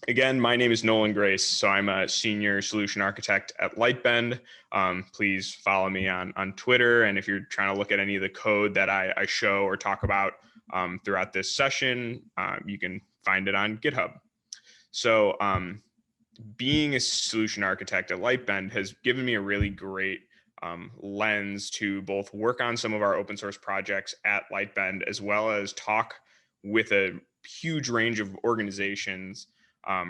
Again, my name is Nolan Grace, so I'm a senior solution architect at Lightbend. Please follow me on Twitter, and if you're trying to look at any of the code that I show or talk about throughout this session, you can find it on GitHub. So being a solution architect at Lightbend has given me a really great lens to both work on some of our open source projects at Lightbend, as well as talk with a huge range of organizations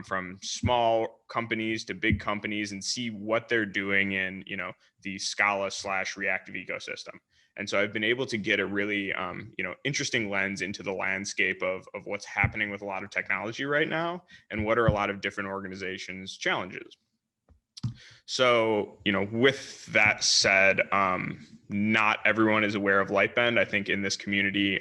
from small companies to big companies and see what they're doing in, the Scala/reactive ecosystem. And so I've been able to get a really, interesting lens into the landscape of what's happening with a lot of technology right now and what are a lot of different organizations' challenges. So, with that said, not everyone is aware of Lightbend. I think in this community,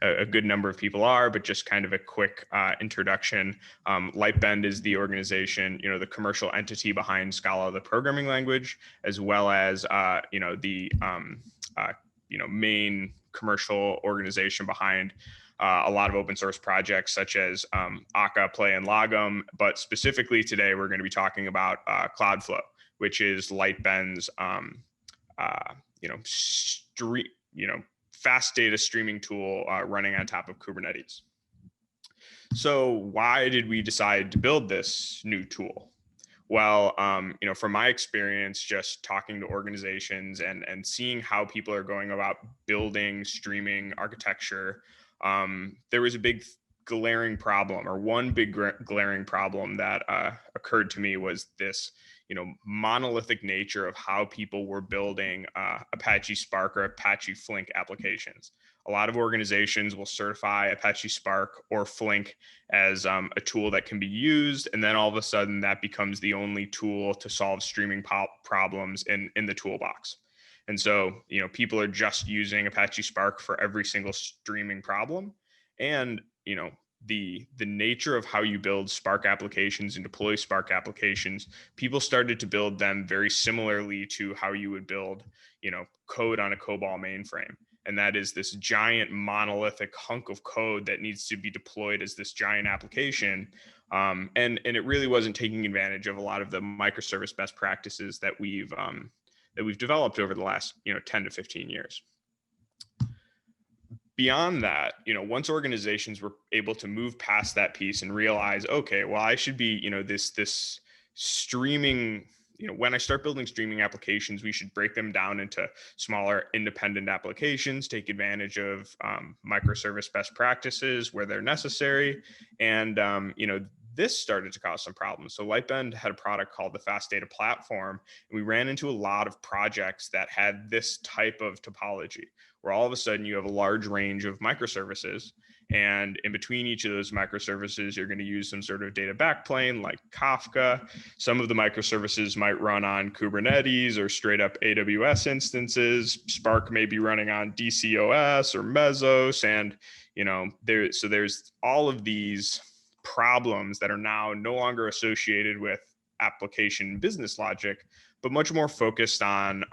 a good number of people are, but just kind of a quick introduction. Lightbend is the organization, the commercial entity behind Scala, the programming language, as well as, the main commercial organization behind a lot of open source projects such as Akka, Play, and Logum. But specifically today, we're going to be talking about Cloudflow, which is Lightbend's fast data streaming tool running on top of Kubernetes. So why did we decide to build this new tool? Well, from my experience, just talking to organizations and seeing how people are going about building streaming architecture, there was a big glaring problem, or one big glaring problem that occurred to me was this, monolithic nature of how people were building Apache Spark or Apache Flink applications. A lot of organizations will certify Apache Spark or Flink as a tool that can be used, and then all of a sudden that becomes the only tool to solve streaming problems in the toolbox. And so, people are just using Apache Spark for every single streaming problem. And, the nature of how you build Spark applications and deploy Spark applications, people started to build them very similarly to how you would build, code on a COBOL mainframe. And that is this giant monolithic hunk of code that needs to be deployed as this giant application. And it really wasn't taking advantage of a lot of the microservice best practices that we've developed over the last 10 to 15 years. Beyond that, once organizations were able to move past that piece and realize, okay, well, I should be, this streaming, when I start building streaming applications, we should break them down into smaller independent applications, take advantage of microservice best practices where they're necessary. And, this started to cause some problems. So Lightbend had a product called the Fast Data Platform, and we ran into a lot of projects that had this type of topology, where all of a sudden you have a large range of microservices, and in between each of those microservices, you're going to use some sort of data backplane like Kafka. Some of the microservices might run on Kubernetes or straight up AWS instances. Spark may be running on DCOS or Mesos, and there's all of these problems that are now no longer associated with application business logic, but much more focused on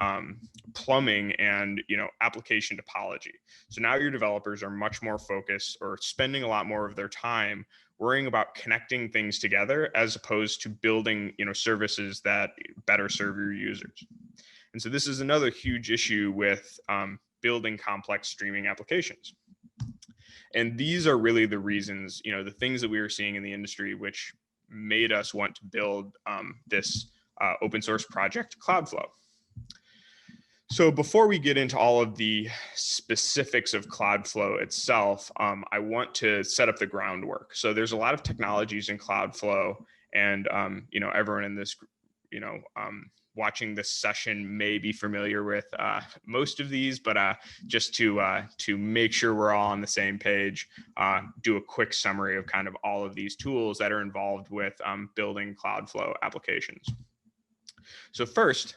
plumbing and application topology. So now your developers are much more focused, or spending a lot more of their time worrying about connecting things together as opposed to building services that better serve your users. And so this is another huge issue with building complex streaming applications. And these are really the reasons, the things that we were seeing in the industry, which made us want to build this open source project, Cloudflow. So before we get into all of the specifics of Cloudflow itself, I want to set up the groundwork. So there's a lot of technologies in Cloudflow, and everyone in this, watching this session may be familiar with most of these, but just to make sure we're all on the same page, do a quick summary of kind of all of these tools that are involved with building Cloudflow applications. So first,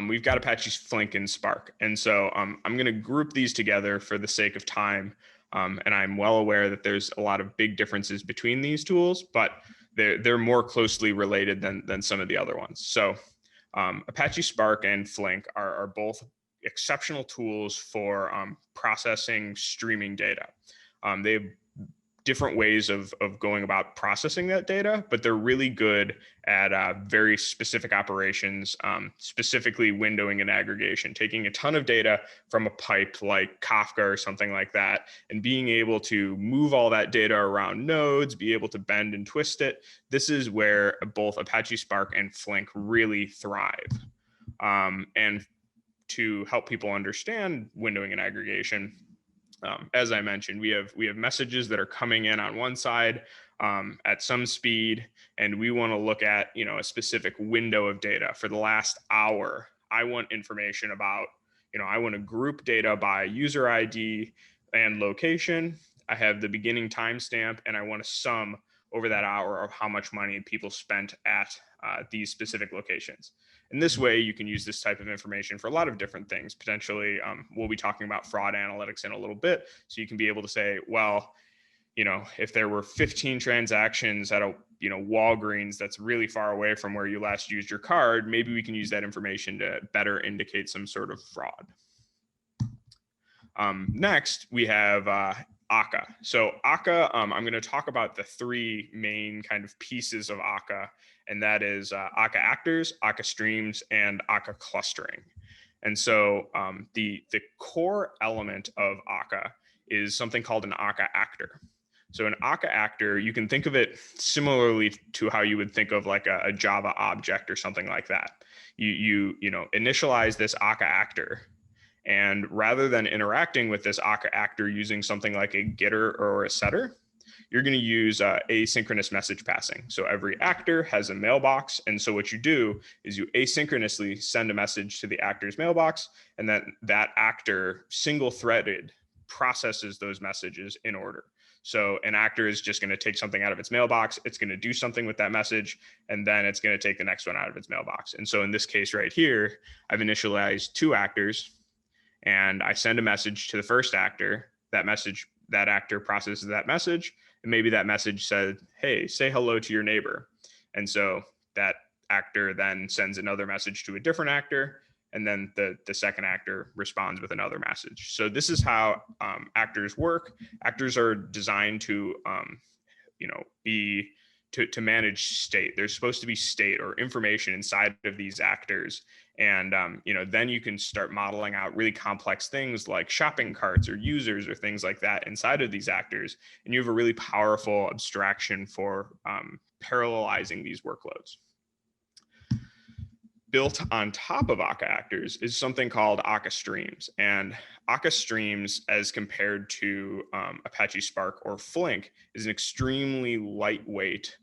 we've got Apache Flink and Spark. And so I'm going to group these together for the sake of time. And I'm well aware that there's a lot of big differences between these tools, but they're more closely related than some of the other ones. So Apache Spark and Flink are both exceptional tools for processing streaming data. They have different ways of going about processing that data, but they're really good at very specific operations, specifically windowing and aggregation, taking a ton of data from a pipe like Kafka or something like that, and being able to move all that data around nodes, be able to bend and twist it. This is where both Apache Spark and Flink really thrive. And to help people understand windowing and aggregation, as I mentioned, we have messages that are coming in on one side at some speed, and we want to look at a specific window of data for the last hour. I want information about I want to group data by user ID and location. I have the beginning timestamp, and I want to sum over that hour of how much money people spent at these specific locations. And this way, you can use this type of information for a lot of different things. Potentially, we'll be talking about fraud analytics in a little bit. So you can be able to say, well, if there were 15 transactions at a Walgreens that's really far away from where you last used your card, maybe we can use that information to better indicate some sort of fraud. Next, we have Akka. So Akka, I'm going to talk about the three main kind of pieces of Akka, and that is Akka actors, Akka streams, and Akka clustering. And so the core element of Akka is something called an Akka actor. So an Akka actor, you can think of it similarly to how you would think of like a Java object or something like that. You initialize this Akka actor, and rather than interacting with this Akka actor using something like a getter or a setter, you're going to use asynchronous message passing. So every actor has a mailbox. And so what you do is you asynchronously send a message to the actor's mailbox, and then that actor single-threaded processes those messages in order. So an actor is just going to take something out of its mailbox. It's going to do something with that message, and then it's going to take the next one out of its mailbox. And so in this case right here, I've initialized two actors, and I send a message to the first actor. That actor processes that message, and maybe that message said, hey, say hello to your neighbor. And so that actor then sends another message to a different actor, and then the second actor responds with another message. So this is how actors work. Actors are designed to to manage state. There's supposed to be state or information inside of these actors. And then you can start modeling out really complex things like shopping carts or users or things like that inside of these actors. And you have a really powerful abstraction for parallelizing these workloads. Built on top of Akka actors is something called Akka streams. And Akka streams, as compared to Apache Spark or Flink, is an extremely lightweight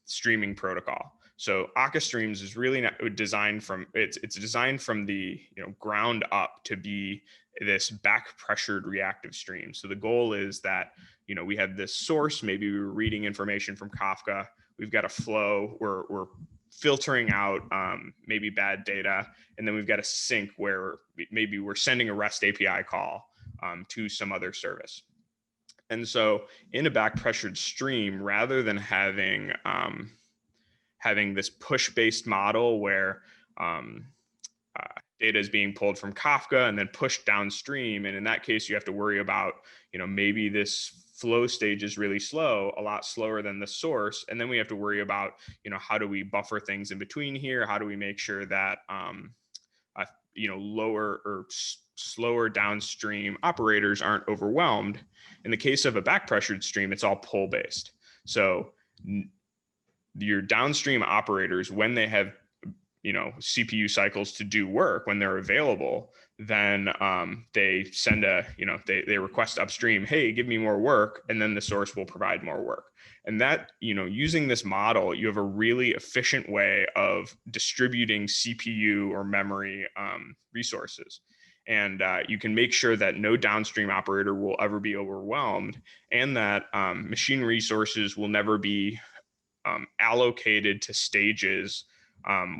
streaming protocol. So Akka streams is really designed from it's designed from the ground up to be this back pressured reactive stream. So the goal is that we have this source. Maybe we were reading information from Kafka. We've got a flow. We're filtering out maybe bad data, and then we've got a sink where maybe we're sending a REST API call to some other service. And so in a back pressured stream, rather than having this push-based model where data is being pulled from Kafka and then pushed downstream, and in that case, you have to worry about maybe this flow stage is really slow, a lot slower than the source, and then we have to worry about how do we buffer things in between here? How do we make sure that lower or slower downstream operators aren't overwhelmed? In the case of a back pressured stream, it's all pull based. So your downstream operators, when they have CPU cycles to do work, when they're available, then they send they request upstream, hey, give me more work, and then the source will provide more work. And that, using this model, you have a really efficient way of distributing CPU or memory resources. And you can make sure that no downstream operator will ever be overwhelmed, and that machine resources will never be allocated to stages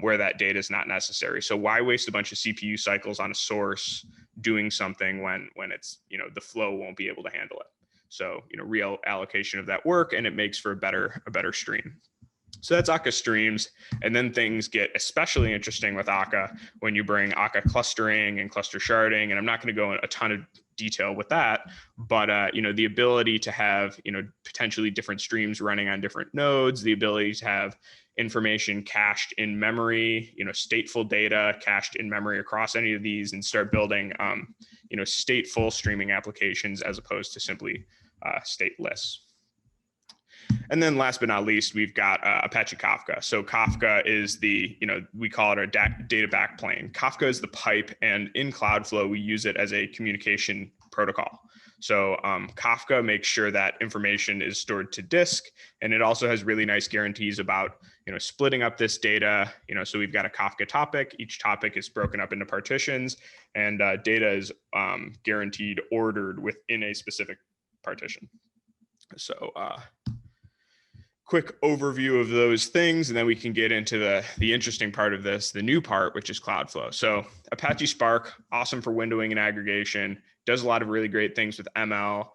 where that data is not necessary. So why waste a bunch of CPU cycles on a source doing something when it's, the flow won't be able to handle it? So, real allocation of that work, and it makes for a better stream. So that's Akka streams. And then things get especially interesting with Akka when you bring Akka clustering and cluster sharding. And I'm not going to go in a ton of detail with that, but the ability to have, potentially different streams running on different nodes, the ability to have information cached in memory, stateful data cached in memory across any of these, and start building, stateful streaming applications as opposed to simply stateless. And then last but not least, we've got Apache Kafka. So Kafka is the, we call it our data backplane. Kafka is the pipe, and in Cloudflow, we use it as a communication protocol. So Kafka makes sure that information is stored to disk, and it also has really nice guarantees about, splitting up this data. So we've got a Kafka topic. Each topic is broken up into partitions, and data is guaranteed ordered within a specific partition. So quick overview of those things, and then we can get into the interesting part of this, the new part, which is Cloudflow. So Apache Spark, awesome for windowing and aggregation, does a lot of really great things with ML,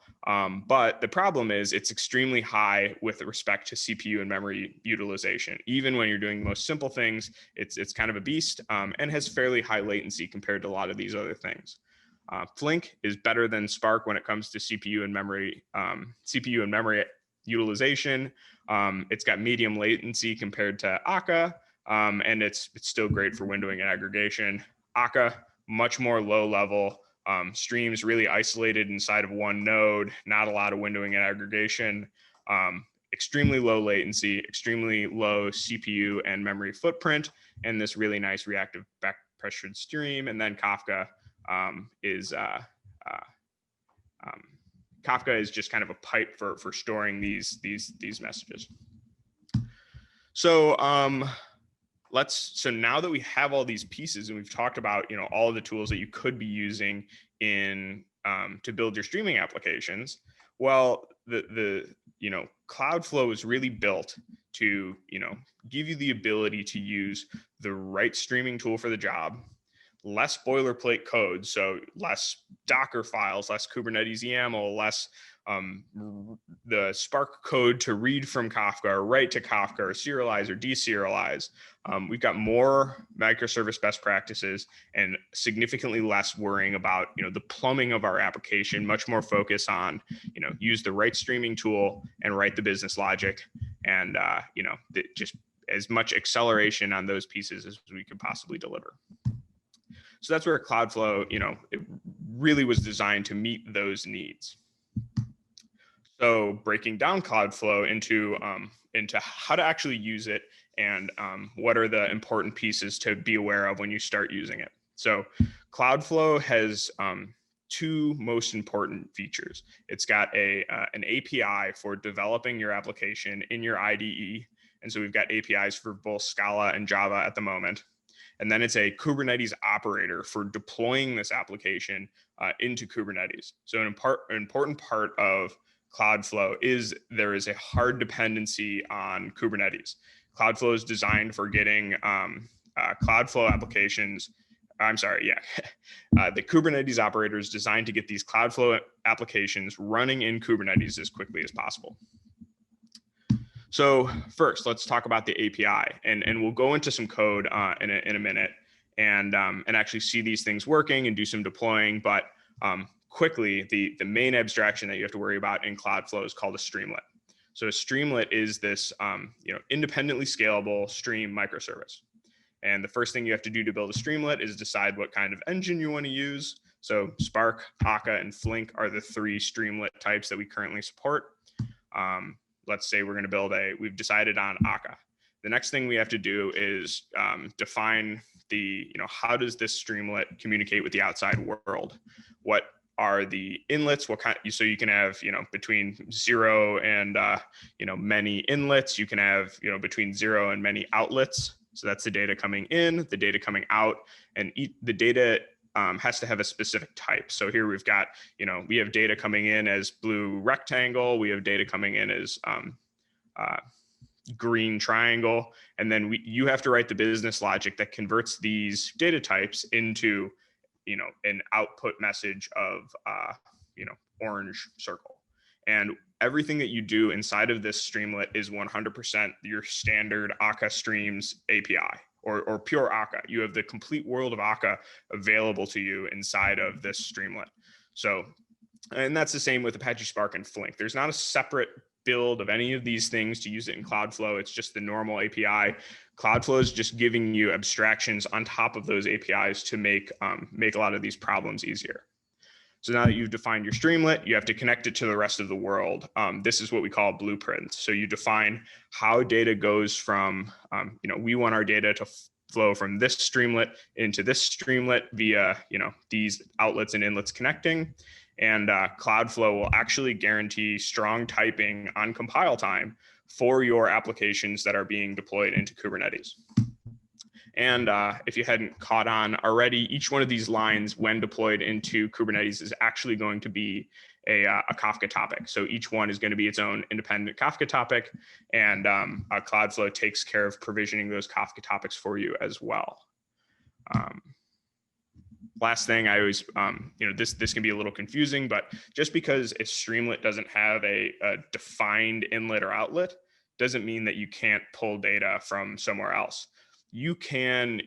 but the problem is it's extremely high with respect to CPU and memory utilization. Even when you're doing the most simple things, it's kind of a beast, and has fairly high latency compared to a lot of these other things. Flink is better than Spark when it comes to CPU and memory utilization. It's got medium latency compared to Akka, and it's still great for windowing and aggregation. Akka, much more low level, streams really isolated inside of one node, not a lot of windowing and aggregation, extremely low latency, extremely low CPU and memory footprint, and this really nice reactive back pressured stream. And then Kafka Kafka is just kind of a pipe for storing these messages. So so now that we have all these pieces, and we've talked about all of the tools that you could be using in to build your streaming applications, well, the Cloudflow is really built to give you the ability to use the right streaming tool for the job, less boilerplate code, so less Docker files, less Kubernetes YAML, less the Spark code to read from Kafka or write to Kafka or serialize or deserialize. We've got more microservice best practices and significantly less worrying about the plumbing of our application, much more focus on use the right streaming tool and write the business logic, and just as much acceleration on those pieces as we could possibly deliver. So that's where Cloudflow, it really was designed to meet those needs. So breaking down Cloudflow into how to actually use it, and what are the important pieces to be aware of when you start using it. So Cloudflow has two most important features. It's got an API for developing your application in your IDE. And so we've got APIs for both Scala and Java at the moment. And then it's a Kubernetes operator for deploying this application into Kubernetes. So an important part of Cloudflow is there is a hard dependency on Kubernetes. Cloudflow is designed for getting Cloudflow applications. The Kubernetes operator is designed to get these Cloudflow applications running in Kubernetes as quickly as possible. So first, let's talk about the API, and we'll go into some code in a minute, and actually see these things working and do some deploying. But quickly, the main abstraction that you have to worry about in Cloudflow is called a streamlet. So a streamlet is this independently scalable stream microservice. And the first thing you have to do to build a streamlet is decide what kind of engine you want to use. So Spark, Akka, and Flink are the three streamlet types that we currently support. Let's say we're going to we've decided on Akka. The next thing we have to do is define how does this streamlet communicate with the outside world? What are the inlets? So you can have, between 0 and, many inlets. You can have, between 0 and many outlets. So that's the data coming in, the data coming out, and the data has to have a specific type. So here we've got, we have data coming in as blue rectangle. We have data coming in as green triangle. And then you have to write the business logic that converts these data types into, an output message of, orange circle. And everything that you do inside of this Streamlet is 100% your standard Akka Streams API or pure Akka. You have the complete world of Akka available to you inside of this Streamlet. So, and that's the same with Apache Spark and Flink. There's not a separate build of any of these things to use it in Cloudflow. It's just the normal API. Cloudflow is just giving you abstractions on top of those APIs to make a lot of these problems easier. So now that you've defined your Streamlet, you have to connect it to the rest of the world. This is what we call blueprints. So you define how data goes from, we want our data to flow from this Streamlet into this Streamlet via, these outlets and inlets connecting. And Cloudflow will actually guarantee strong typing on compile time for your applications that are being deployed into Kubernetes. And if you hadn't caught on already, each one of these lines when deployed into Kubernetes is actually going to be a Kafka topic. So each one is going to be its own independent Kafka topic, and Cloudflow takes care of provisioning those Kafka topics for you as well. Last thing, I always, this can be a little confusing, but just because a Streamlet doesn't have a defined inlet or outlet doesn't mean that you can't pull data from somewhere else. You can,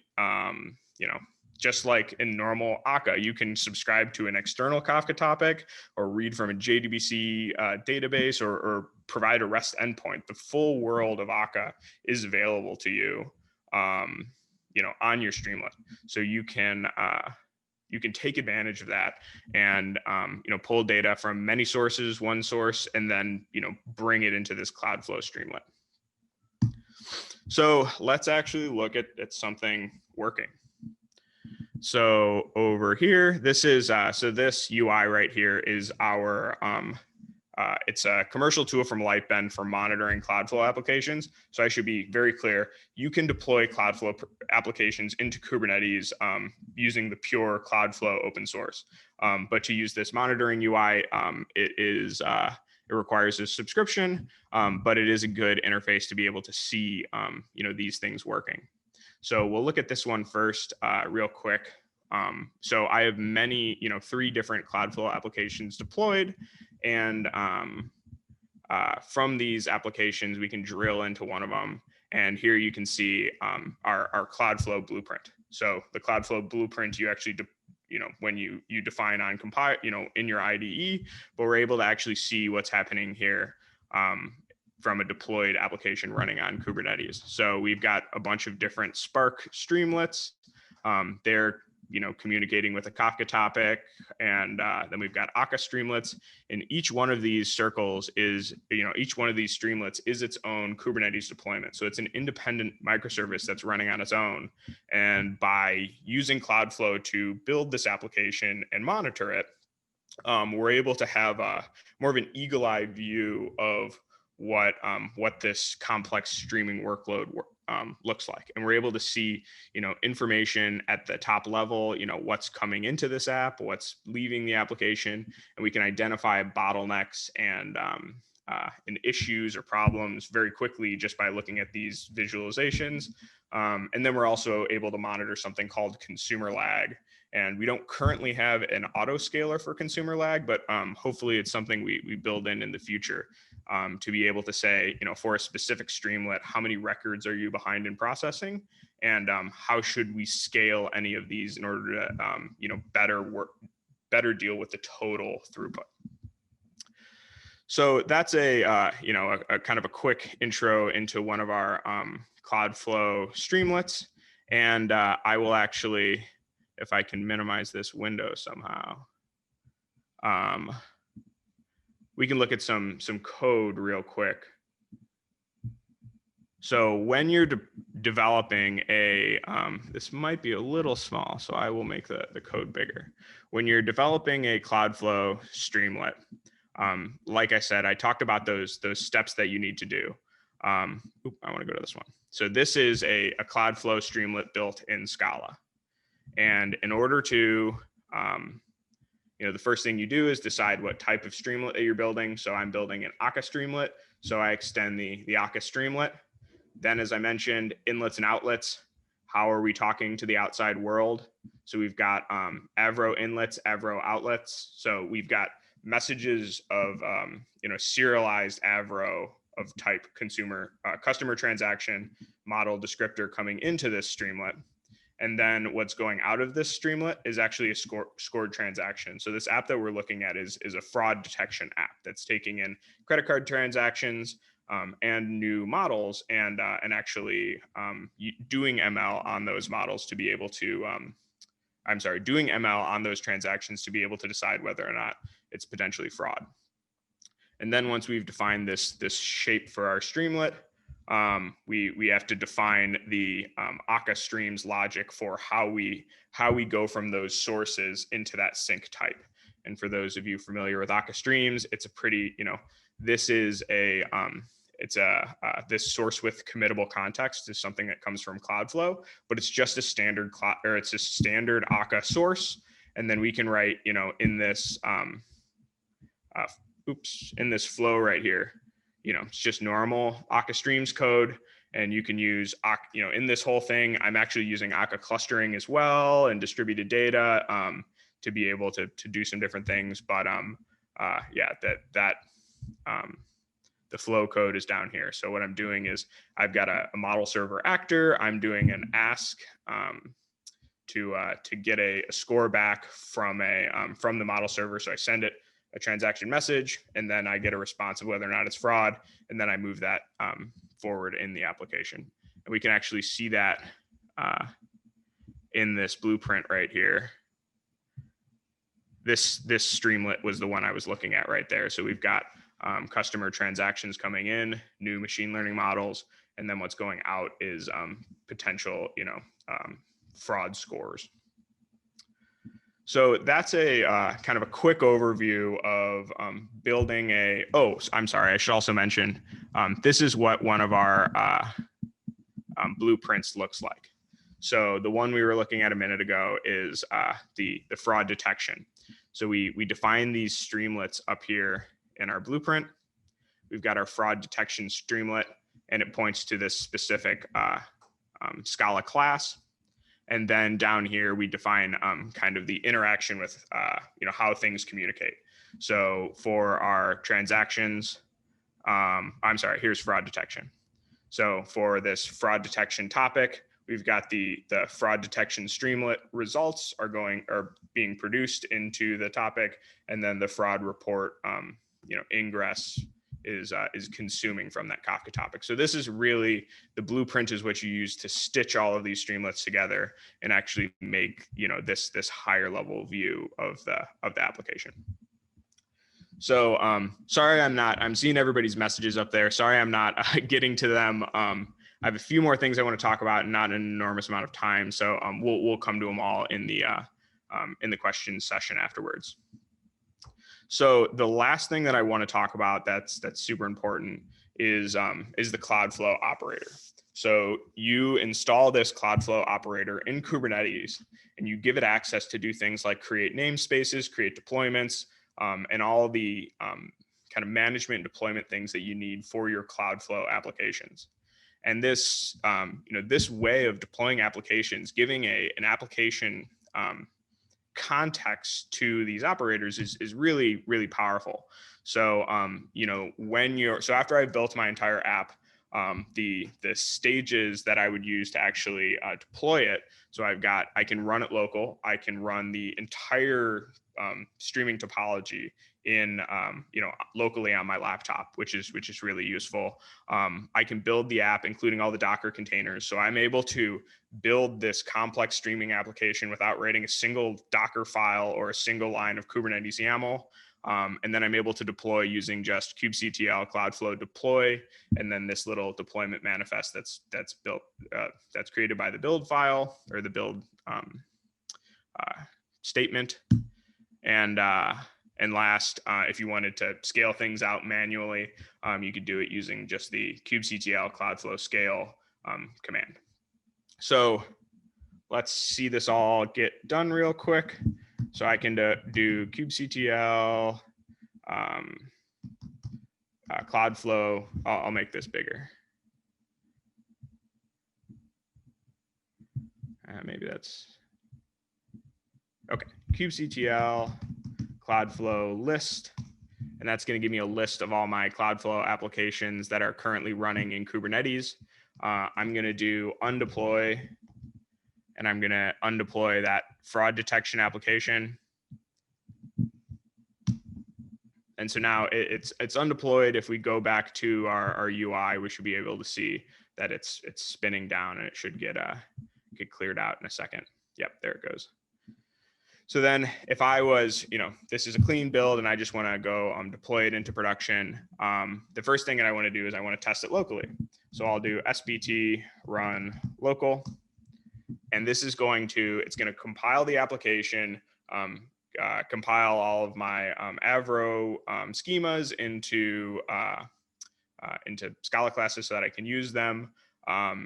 just like in normal Akka, you can subscribe to an external Kafka topic or read from a JDBC database or provide a REST endpoint. The full world of Akka is available to you, on your Streamlet. So you can take advantage of that and, pull data from many sources, one source, and then, bring it into this Cloudflow Streamlet. So let's actually look at something working. So over here, this is, so this UI right here is our, it's a commercial tool from Lightbend for monitoring Cloudflow applications. So I should be very clear. You can deploy Cloudflow applications into Kubernetes using the pure Cloudflow open source. But to use this monitoring UI, it requires a subscription, but it is a good interface to be able to see, these things working. So we'll look at this one first, real quick. So I have many, 3 different Cloudflow applications deployed, and from these applications, we can drill into one of them. And here you can see our Cloudflow blueprint. So the Cloudflow blueprint, you actually, when you define on compile, in your IDE, but we're able to actually see what's happening here from a deployed application running on Kubernetes. So we've got a bunch of different Spark Streamlets. They're communicating with a Kafka topic, and then we've got Akka Streamlets. And each one of these circles is, each one of these Streamlets is its own Kubernetes deployment. So it's an independent microservice that's running on its own. And by using Cloudflow to build this application and monitor it, we're able to have more of an eagle-eye view of what this complex streaming workload looks like. And we're able to see, information at the top level, what's coming into this app, what's leaving the application, and we can identify bottlenecks and issues or problems very quickly just by looking at these visualizations. And then we're also able to monitor something called consumer lag. And we don't currently have an auto scaler for consumer lag, but hopefully it's something we build in the future. To be able to say, for a specific Streamlet, how many records are you behind in processing, and how should we scale any of these in order to, better deal with the total throughput. So that's a kind of a quick intro into one of our Cloudflow Streamlets, and I will actually, if I can minimize this window somehow. We can look at some code real quick. So when you're developing this might be a little small, so I will make the code bigger. When you're developing a Cloudflow Streamlet, like I said, I talked about those steps that you need to do. I want to go to this one. So this is a Cloudflow Streamlet built in Scala. And in order to, the first thing you do is decide what type of Streamlet that you're building. So I'm building an Akka Streamlet. So I extend the Akka Streamlet. Then, as I mentioned, inlets and outlets. How are we talking to the outside world? So we've got Avro inlets, Avro outlets. So we've got messages of serialized avro of type customer transaction model descriptor coming into this streamlet. And then what's going out of this streamlet is actually a scored transaction. So this app that we're looking at is a fraud detection app that's taking in credit card transactions and new models and actually doing ML on those models to be able to, doing ML on those transactions to be able to decide whether or not it's potentially fraud. And then once we've defined this shape for our streamlet, we have to define the Akka streams logic for how we go from those sources into that sync type. And for those of you familiar with Akka streams, it's a pretty, this is a this source with committable context is something that comes from Cloudflow, but it's just a standard it's a standard Akka source. And then we can write, in this in this flow right here, it's just normal Akka streams code. And you can use, in this whole thing, I'm actually using Akka clustering as well and distributed data to be able to do some different things. But yeah, the flow code is down here. So what I'm doing is I've got a model server actor. I'm doing an ask to get a score back from the model server. So I send it a transaction message, and then I get a response of whether or not it's fraud, and then I move that forward in the application. And we can actually see that in this blueprint right here. This streamlet was the one I was looking at right there. So we've got customer transactions coming in, new machine learning models, and then what's going out is potential, fraud scores. So that's a kind of a quick overview of building a, I'm sorry, I should also mention, this is what one of our blueprints looks like. So the one we were looking at a minute ago is the fraud detection. So we define these streamlets up here in our blueprint. We've got our fraud detection streamlet, and it points to this specific Scala class. And then down here, we define kind of the interaction with, how things communicate. So for our transactions, here's fraud detection. So for this fraud detection topic, we've got the fraud detection streamlet results are being produced into the topic, and then the fraud report, ingress is consuming from that Kafka topic. So this is really, the blueprint is what you use to stitch all of these streamlets together and actually make, this higher level view of the application. So sorry, I'm seeing everybody's messages up there. Sorry, I'm not getting to them. I have a few more things I want to talk about, not an enormous amount of time. So we'll come to them all in the questions session afterwards. So the last thing that I want to talk about that's super important is the Cloudflow operator. So you install this Cloudflow operator in Kubernetes, and you give it access to do things like create namespaces, create deployments, and all the kind of management and deployment things that you need for your Cloudflow applications. And this, this way of deploying applications, giving an application context to these operators is really, really powerful. So, so after I've built my entire app, the stages that I would use to actually deploy it. So I can run it local. I can run the entire streaming topology in, locally on my laptop, which is really useful. I can build the app, including all the Docker containers. So I'm able to build this complex streaming application without writing a single Docker file or a single line of Kubernetes YAML. And then I'm able to deploy using just kubectl Cloudflow Deploy, and then this little deployment manifest that's built, that's created by the build file or the build statement. And last, if you wanted to scale things out manually, you could do it using just the kubectl Cloudflow Scale command. So let's see this all get done real quick. So I can do kubectl Cloudflow. I'll make this bigger. Maybe that's okay. kubectl Cloudflow list, and that's going to give me a list of all my Cloudflow applications that are currently running in Kubernetes. I'm going to do undeploy, and I'm going to undeploy that fraud detection application. And so now it's undeployed. If we go back to our UI, we should be able to see that it's spinning down, and it should get cleared out in a second. Yep, there it goes. So then if I was, this is a clean build and I just want to go deploy it into production, the first thing that I want to do is I want to test it locally. So I'll do sbt run local, and this is it's going to compile the application, compile all of my Avro schemas into Scala classes so that I can use them.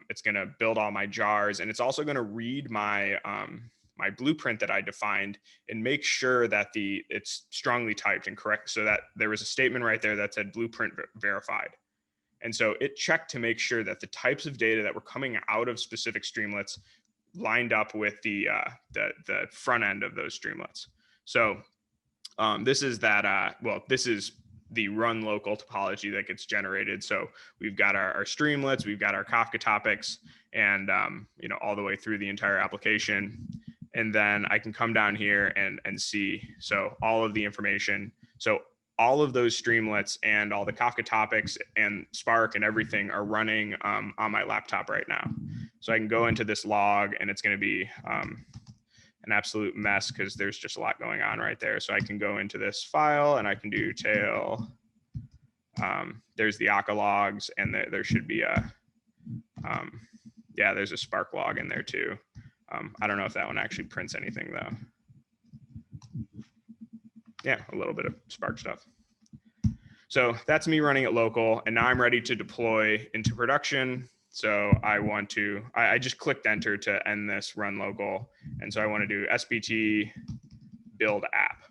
It's going to build all my jars, and it's also going to read my my blueprint that I defined and make sure that it's strongly typed and correct, so that there was a statement right there that said blueprint verified. And so it checked to make sure that the types of data that were coming out of specific Streamlets lined up with the front end of those Streamlets. So this is that, this is the run local topology that gets generated. So we've got our Streamlets, we've got our Kafka topics, and all the way through the entire application. And then I can come down here and see, so all of the information. So all of those Streamlets and all the Kafka topics and Spark and everything are running on my laptop right now. So I can go into this log, and it's going to be an absolute mess because there's just a lot going on right there. So I can go into this file and I can do tail. There's the Akka logs, and there should be there's a Spark log in there too. I don't know if that one actually prints anything though. Yeah, a little bit of Spark stuff. So that's me running it local, and now I'm ready to deploy into production. So I just clicked enter to end this run local. And so I want to do sbt build app.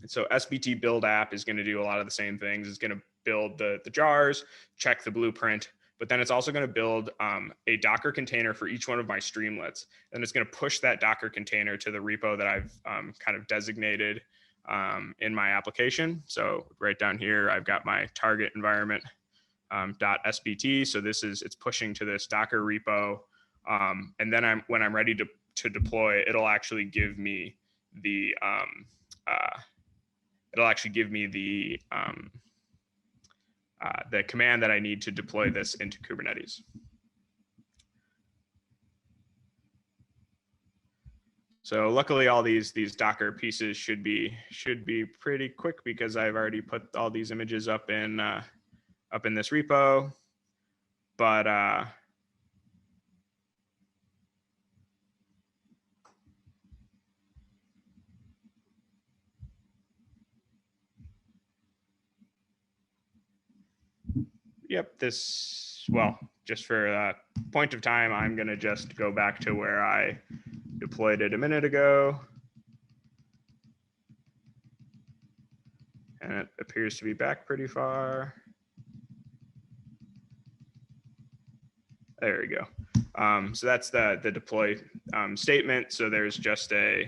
And so sbt build app is going to do a lot of the same things. It's going to build the jars, check the blueprint, but then it's also going to build a Docker container for each one of my Streamlets. And it's going to push that Docker container to the repo that I've kind of designated in my application. So right down here, I've got my target environment .sbt. So it's pushing to this Docker repo. And then when I'm ready to deploy, it'll actually give me the command that I need to deploy this into Kubernetes. So luckily, all these Docker pieces should be pretty quick because I've already put all these images up in this repo. But yep, just for a point of time, I'm going to just go back to where I deployed it a minute ago. And it appears to be back pretty far. There we go. So that's the deploy statement. So there's just I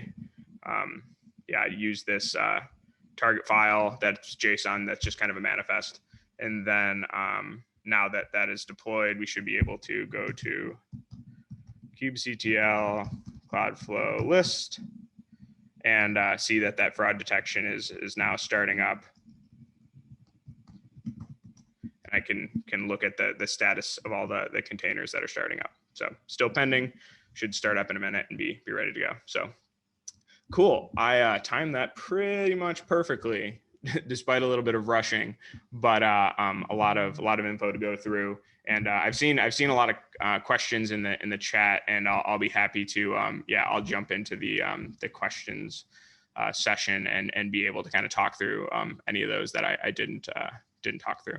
use this target file that's JSON, that's just kind of a manifest. And then now that is deployed, we should be able to go to kubectl Cloudflow list and see that fraud detection is now starting up. And I can look at the status of all the containers that are starting up. So still pending, should start up in a minute and be ready to go. So cool. I timed that pretty much perfectly, despite a little bit of rushing, but a lot of info to go through. And I've seen a lot of questions in the chat, and I'll be happy to I'll jump into the questions session and be able to kind of talk through any of those that I didn't talk through.